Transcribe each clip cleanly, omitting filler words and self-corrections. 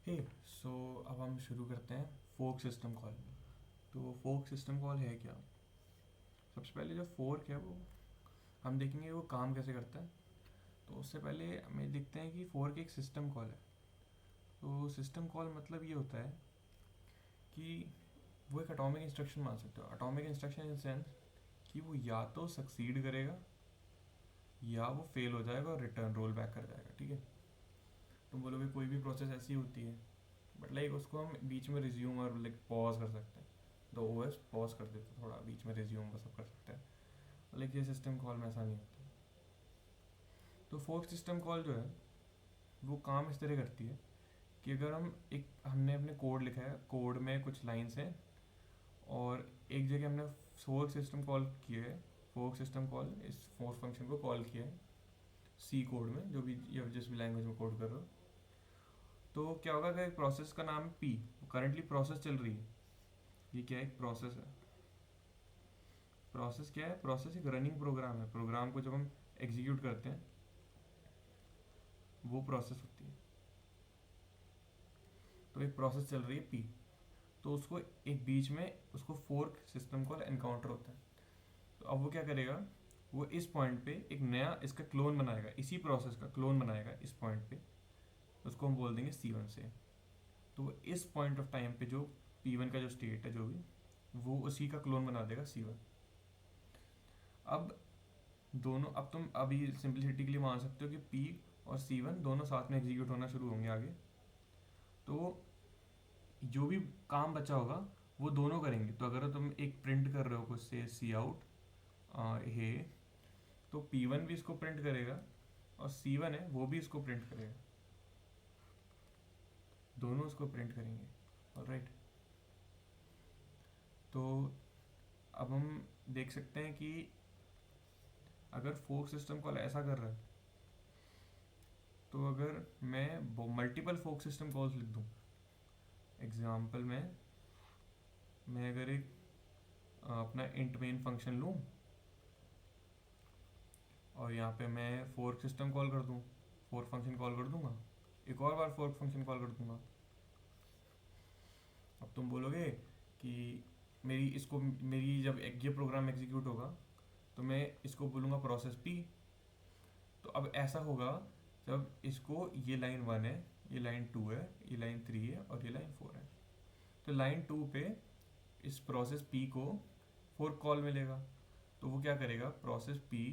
Okay, सो अब हम शुरू करते हैं फोर्क सिस्टम कॉल। तो फोर्क सिस्टम कॉल है क्या? सबसे पहले जो फोर्क है वो हम देखेंगे वो काम कैसे करता है। तो उससे पहले हमें देखते हैं कि फोर्क एक सिस्टम कॉल है। तो सिस्टम कॉल मतलब ये होता है कि वो एक एटॉमिक इंस्ट्रक्शन मान सकते हो। एटॉमिक इंस्ट्रक्शन इन सेंस कि वो या तो सक्सीड करेगा या वो फेल हो जाएगा और रिटर्न रोल बैक कर जाएगा। ठीक है, तुम बोलोगे कोई भी प्रोसेस ऐसी होती है, बट लाइक उसको हम बीच में रिज्यूम और लाइक पॉज कर सकते हैं। तो ओएस पॉज कर देते हैं, थोड़ा बीच में रिज्यूम वो सब कर सकते हैं। लेकिन ये सिस्टम कॉल में ऐसा नहीं होता। तो फोर्क सिस्टम कॉल जो है वो काम इस तरह करती है कि अगर हमने अपने कोड लिखा है, कोड में कुछ लाइन्स हैं और एक जगह हमने फोर्क सिस्टम कॉल किया है। फोर्क सिस्टम कॉल इस फोर्क फंक्शन को कॉल किया है सी कोड में, जो भी या जिस भी लैंग्वेज में कोड कर रहे हो। तो क्या होगा कि एक प्रोसेस का नाम है पी, करंटली प्रोसेस चल रही है। ये क्या है? एक प्रोसेस है। प्रोसेस क्या है? प्रोसेस एक रनिंग प्रोग्राम है। प्रोग्राम को जब हम एग्जीक्यूट करते हैं वो प्रोसेस होती है। तो एक प्रोसेस चल रही है पी, तो उसको एक बीच में उसको फोर्क सिस्टम कॉल एनकाउंटर होता है। तो अब वो क्या करेगा, वो इस पॉइंट पे एक नया इसका क्लोन बनाएगा, इसी प्रोसेस का क्लोन बनाएगा इस पॉइंट पे। उसको हम बोल देंगे C1 से। तो वो इस पॉइंट ऑफ टाइम पे जो P1 का जो स्टेट है जो भी, वो उसी का क्लोन बना देगा C1। अब दोनों, अब तुम अभी सिंपलिसिटी के लिए मान सकते हो कि P और C1 दोनों साथ में एग्जीक्यूट होना शुरू होंगे आगे। तो जो भी काम बचा होगा वो दोनों करेंगे। तो अगर तुम एक प्रिंट कर रहे हो कुछ से सी आउट हे, तो P1 भी इसको प्रिंट करेगा और C1 है वो भी इसको प्रिंट करेगा, दोनों इसको प्रिंट करेंगे। ऑलराइट, तो अब हम देख सकते हैं कि अगर फोर्क सिस्टम कॉल ऐसा कर रहा है, तो अगर मैं मल्टीपल फोर्क सिस्टम कॉल्स लिख दूं, एग्जाम्पल में मैं अगर एक अपना इंट मेन फंक्शन लूं और यहाँ पे मैं फोर्क सिस्टम कॉल कर दूं, फोर्क फंक्शन कॉल कर दूंगा, एक और बार फोर्क फंक्शन कॉल कर दूंगा। अब तुम बोलोगे कि मेरी जब ये प्रोग्राम एग्जीक्यूट होगा तो मैं इसको बोलूँगा प्रोसेस पी। तो अब ऐसा होगा जब इसको, ये लाइन 1 है, ये लाइन 2 है, ये लाइन 3 है और ये लाइन 4 है। तो लाइन 2 पे इस प्रोसेस पी को फोर्क कॉल मिलेगा। तो वो क्या करेगा, प्रोसेस पी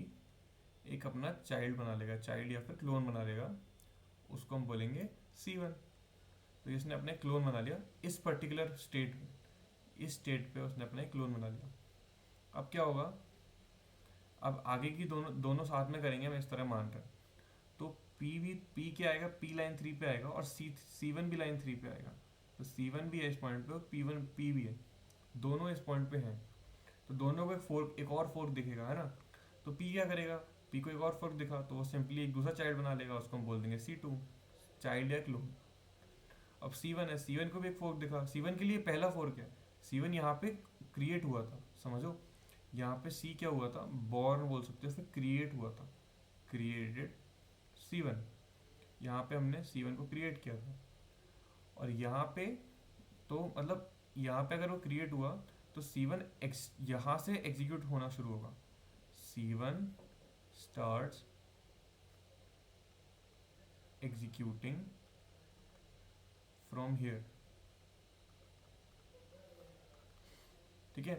एक अपना चाइल्ड बना लेगा, चाइल्ड या फिर क्लोन बना लेगा, उसको हम बोलेंगे C1। तो इसने अपने क्लोन बना लिया इस पर्टिकुलर स्टेट में, इस स्टेट पे उसने अपना एक क्लोन बना लिया। अब क्या होगा, अब आगे की दोनों दोनों साथ में करेंगे, मैं इस तरह मान रहा। तो पी क्या आएगा, पी लाइन 3 पे आएगा और C1 भी लाइन 3 पे आएगा। तो C1 भी है इस पॉइंट पे और पी भी है, दोनों इस पॉइंट पे हैं। तो दोनों को एक और फोर्क दिखेगा, है ना। तो पी क्या करेगा, पी को एक और फोर्क दिखा तो वो सिंपली एक दूसरा चाइल्ड बना लेगा, उसको हम बोल देंगे C2, चाइल्ड या क्लोन। अब C1 है, C1 को भी एक फोर्क दिखा, C1 के लिए पहला फोर्क है। C1 यहाँ पे क्रिएट हुआ था, समझो। यहाँ पे C क्या हुआ था, बॉर्न बोल सकते हो, फिर क्रिएट हुआ था, क्रिएटेड C1। यहाँ पे हमने C1 को क्रिएट किया था। और यहाँ पे, तो मतलब यहाँ पे अगर वो क्रिएट हुआ तो C1 यहाँ से एग्जीक्यूट होना शुरू होगा। C1 starts executing from here। ठीक है,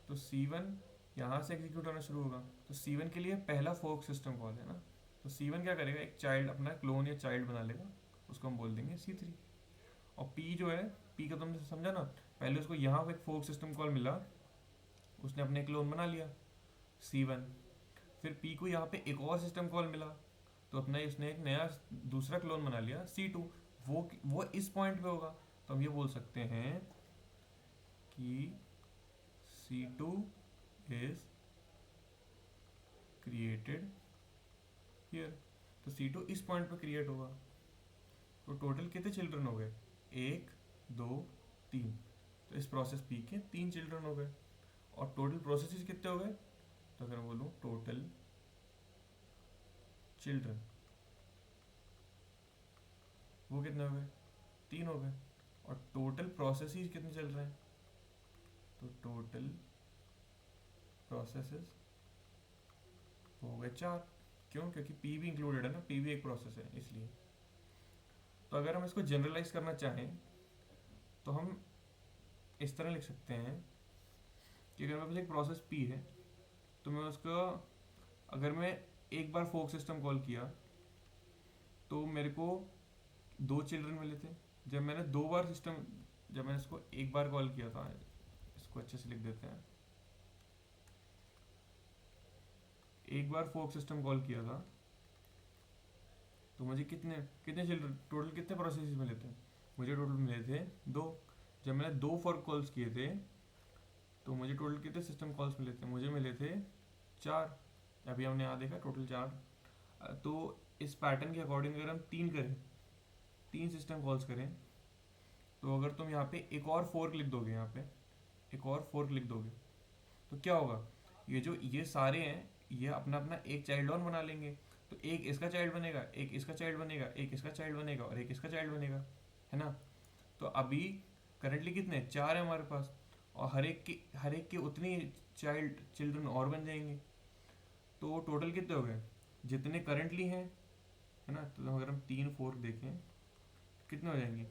तो C1 यहाँ से एग्जीक्यूट होना शुरू होगा। तो C1 के लिए पहला फोर्क सिस्टम कॉल है ना। तो C1 क्या करेगा, एक चाइल्ड अपना क्लोन या चाइल्ड बना लेगा, उसको हम बोल देंगे C3। और P जो है, P का तुमने समझा ना, पहले उसको यहाँ पे एक फोर्क सिस्टम कॉल मिला, उसने अपने क्लोन बना लिया C1। फिर P को यहाँ पे एक और सिस्टम कॉल मिला, तो अपना इसने एक नया दूसरा क्लोन बना लिया C2। वो इस पॉइंट पे होगा। तो हम ये बोल सकते हैं कि C2 इज क्रिएटेड हियर। तो C2 इस पॉइंट पे क्रिएट होगा। तो टोटल कितने चिल्ड्रन हो गए, 1 2 3। तो इस प्रोसेस P के 3 चिल्ड्रन हो गए। और टोटल प्रोसेसेस कितने हो गए, तो अगर मैं बोलूँ टोटल चिल्ड्रन, वो कितने हो गए, 3 हो गए। और टोटल प्रोसेसेस कितने चल रहे हैं, तो टोटल प्रोसेसेस हो गए 4। क्यों, क्योंकि पी भी इंक्लूडेड है ना, पी भी एक प्रोसेस है इसलिए। तो अगर हम इसको जनरलाइज करना चाहें तो हम इस तरह लिख सकते हैं कि अगर मेरे पास एक प्रोसेस पी है तो मैं उसका, अगर मैं एक बार फोक सिस्टम कॉल किया तो मेरे को 2 चिल्ड्रन मिले थे। जब मैंने 2 बार सिस्टम, जब मैंने इसको एक बार कॉल किया था, इसको अच्छे से लिख देते हैं, एक बार फोक सिस्टम कॉल किया था तो मुझे कितने कितने चिल्ड्रन, टोटल कितने प्रोसेस मिले थे, मुझे टोटल मिले थे 2। जब मैंने 2 फॉर कॉल्स किए थे तो मुझे टोटल कितने सिस्टम कॉल्स मिले थे, मुझे मिले थे 4। अभी हमने यहाँ देखा टोटल 4। तो इस पैटर्न के अकॉर्डिंग अगर हम 3 करें, 3 सिस्टम कॉल्स करें, तो अगर तुम यहाँ पे एक और फोर्क लिख दोगे, यहाँ पे एक और फोर्क लिख दोगे तो क्या होगा, ये जो ये सारे हैं ये अपना अपना एक चाइल्ड और बना लेंगे। तो एक इसका चाइल्ड बनेगा, एक इसका चाइल्ड बनेगा, एक इसका चाइल्ड बनेगा और एक इसका चाइल्ड बनेगा, है ना। तो अभी करंटली कितने 4 है हमारे पास, और हर एक के उतनी चिल्ड्रन और बन जाएंगे। तो टोटल कितने हो गए, जितने करंटली हैं, है ना। तो अगर हम 3 फोर्क देखें कितने हो जाएंगे,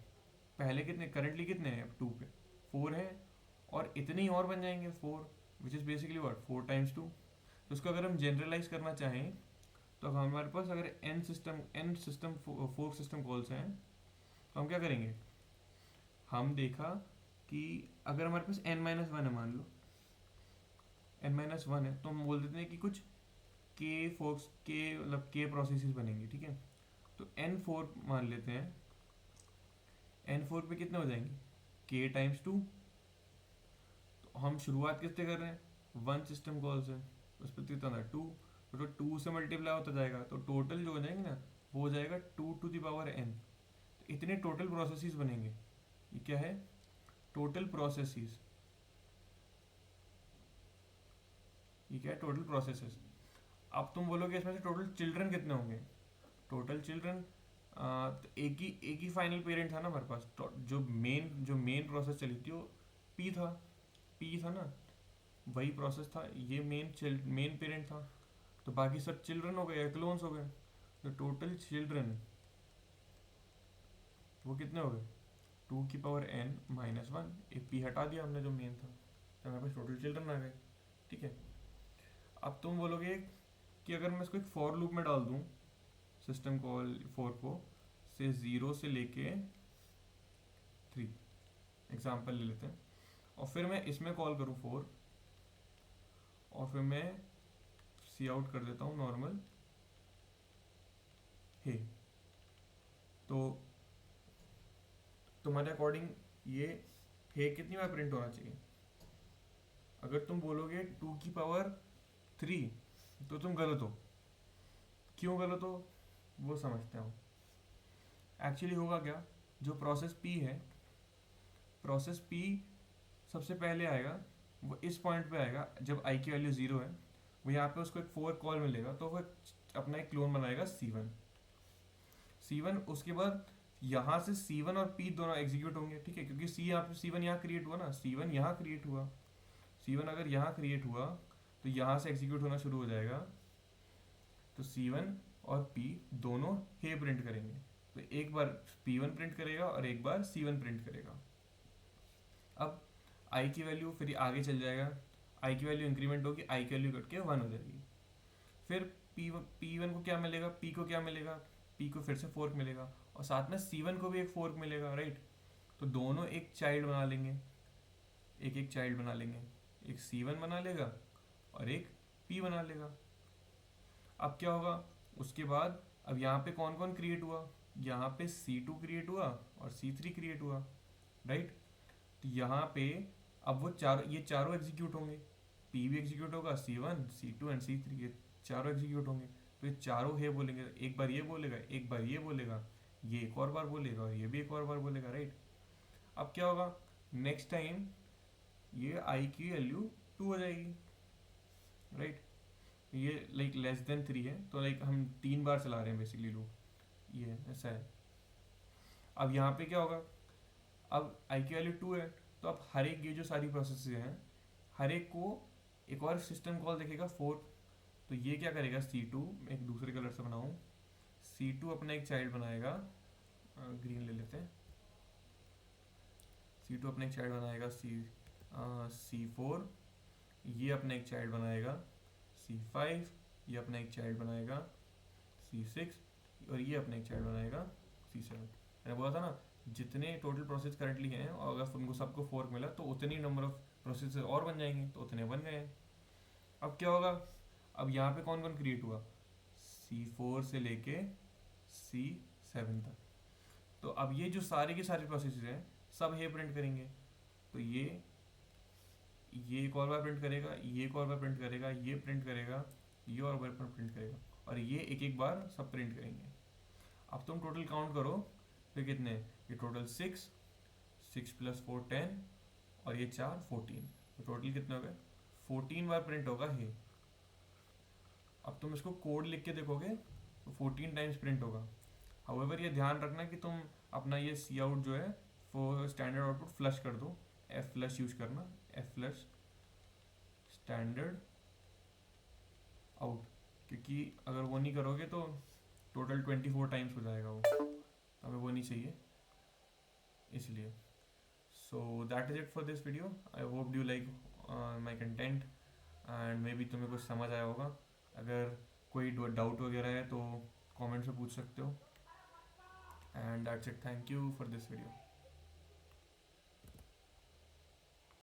पहले कितने करंटली कितने हैं, अब 2 पे 4 है, और इतने ही और बन जाएंगे 4, which is basically what 4 times 2। तो उसको अगर हम जनरलाइज करना चाहें तो हमारे पास अगर an system fork system calls हैं तो हम क्या करेंगे, हम देखा कि अगर हमारे पास n-1 है, मान लो n-1 है, तो हम बोल देते हैं कि कुछ के फोर्क्स के मतलब के प्रोसेसेस बनेंगे, ठीक है। तो n4 मान लेते हैं, n4 पे कितने हो जाएंगे k टाइम्स 2। तो हम शुरुआत किससे कर रहे हैं, 1 सिस्टम कॉल से, उस पर कितना था 2, तो 2 से मल्टीप्लाई होता जाएगा, तो टोटल जो हो जाएंगे ना वो हो जाएगा 2n। तो इतने टोटल प्रोसेसेस बनेंगे। ये क्या है, टोटल प्रोसेसेस, ये क्या है, टोटल प्रोसेसेस। अब तुम बोलोगे इसमें से टोटल चिल्ड्रन कितने होंगे, टोटल चिल्ड्रन तो एक ही फाइनल पेरेंट था ना हमारे पास, तो जो मेन प्रोसेस चली थी वो पी था ना, वही प्रोसेस था, ये मेन पेरेंट था। तो बाकी सब चिल्ड्रन हो गए, क्लोन्स हो गए। तो टोटल चिल्ड्रन वो कितने हो गए, 2n-1, एक पी हटा दिया हमने जो मेन था, तो हमारे पास टोटल चिल्ड्रन आ गए, ठीक है। अब तुम बोलोगे कि अगर मैं इसको एक फॉर लूप में डाल दूं, सिस्टम कॉल फोर को से 0 से लेके 3 एग्जाम्पल ले लेते हैं, और फिर मैं इसमें कॉल करूं 4, और फिर मैं सी आउट कर देता हूँ नॉर्मल हे। तो तुम्हारे अकॉर्डिंग ये हे कितनी बार प्रिंट होना चाहिए, अगर तुम बोलोगे 2 की पावर 3 तो तुम गलत हो। क्यों गलत हो वो समझते हो। एक्चुअली होगा क्या, जो प्रोसेस पी है, प्रोसेस पी सबसे पहले आएगा, वो इस पॉइंट पे आएगा जब आई की वैल्यू 0 है, वो यहाँ पे उसको एक 4 कॉल मिलेगा, तो वो अपना एक क्लोन बनाएगा C1। उसके बाद यहाँ से C1 और P दोनों एग्जीक्यूट होंगे, ठीक है, क्योंकि C1 यहाँ क्रिएट हुआ ना, C1 यहाँ क्रिएट हुआ, C1 अगर यहाँ क्रिएट हुआ तो यहाँ से एग्जीक्यूट होना शुरू हो जाएगा। तो C1 और P दोनों हे प्रिंट करेंगे, तो एक बार P1 प्रिंट करेगा और एक बार C1 प्रिंट करेगा। अब I की वैल्यू फिर आगे चल जाएगा, I की वैल्यू इंक्रीमेंट होगी, I की वैल्यू कट के 1 हो जाएगी। फिर P1 को क्या मिलेगा, P को क्या मिलेगा, P को फिर से फोर्क मिलेगा, और साथ में C1 को भी एक फोर्क मिलेगा, राइट। तो दोनों एक चाइल्ड बना लेंगे, एक चाइल्ड बना लेंगे, एक C1 बना लेगा और एक P बना लेगा। अब क्या होगा, उसके बाद अब यहाँ पे कौन कौन क्रिएट हुआ, यहाँ पे C2 क्रिएट हुआ और C3 क्रिएट हुआ, राइट। तो यहाँ पे अब वो ये चारों एग्जीक्यूट होंगे, P भी एग्जीक्यूट होगा, C1 C2 एंड C3 ये चारों एग्जीक्यूट होंगे। तो ये चारों है बोलेंगे, एक बार ये बोलेगा, एक बार ये बोलेगा, ये एक और बार बोलेगा और ये भी एक और बार बोलेगा, राइट। अब क्या होगा, नेक्स्ट टाइम ये आई की वैल्यू 2 हो जाएगी, राइट। ये लाइक लेस देन 3 है, तो लाइक हम 3 बार चला रहे हैं बेसिकली लूप, ये ऐसा है। अब यहाँ पे क्या होगा, अब आई की वैल्यू 2 है, तो अब हर एक ये जो सारी प्रोसेस हैं हर एक को एक और सिस्टम कॉल देखेगा फोर्क। तो ये क्या करेगा, C2, एक दूसरे कलर से बनाऊँ, C2 अपना एक चाइल्ड बनाएगा, ग्रीन ले लेते हैं, C2 अपना एक चाइल्ड बनाएगा C4, ये अपना एक चाइल्ड बनाएगा C5, ये अपना एक चाइल्ड बनाएगा C6, और ये अपना एक चाइल्ड बनाएगा C7। मैंने बोला था ना, जितने टोटल प्रोसेस करंटली हैं और अगर उनको सबको फोर्क मिला तो उतनी नंबर ऑफ प्रोसेस और बन जाएंगे, तो उतने बन गए हैं। अब क्या होगा, अब यहाँ पे कौन कौन क्रिएट हुआ, C4 से लेके C7 तक। तो अब ये जो सारे के सारे प्रोसेस हैं सब ये प्रिंट करेंगे। तो ये एक और बार प्रिंट करेगा, ये एक और बार प्रिंट करेगा, ये प्रिंट करेगा, ये और बार प्रिंट करेगा, और ये एक एक बार सब प्रिंट करेंगे। अब तुम टोटल काउंट करो, फिर कितने, ये टोटल 6 + 4 10, और ये 4 14, तो टोटल कितने हो गए, 14 बार प्रिंट होगा ये। अब तुम इसको कोड लिख के देखोगे तो 14 टाइम्स प्रिंट होगा। हाउएवर ये ध्यान रखना कि तुम अपना ये सी आउट जो है वो स्टैंडर्ड आउटपुट फ्लश कर दो, एफ फ्लश यूज करना, एफ फ्लश स्टैंडर्ड आउट, क्योंकि अगर वो नहीं करोगे तो टोटल 24 टाइम्स हो जाएगा वो, हमें वो नहीं चाहिए इसलिए। So that is it for this video. I hope you like my content and may be तुम्हें कुछ समझ आया होगा। अगर कोई डाउट वगैरह है तो कमेंट्स में पूछ सकते हो। And that's it, thank you for this video.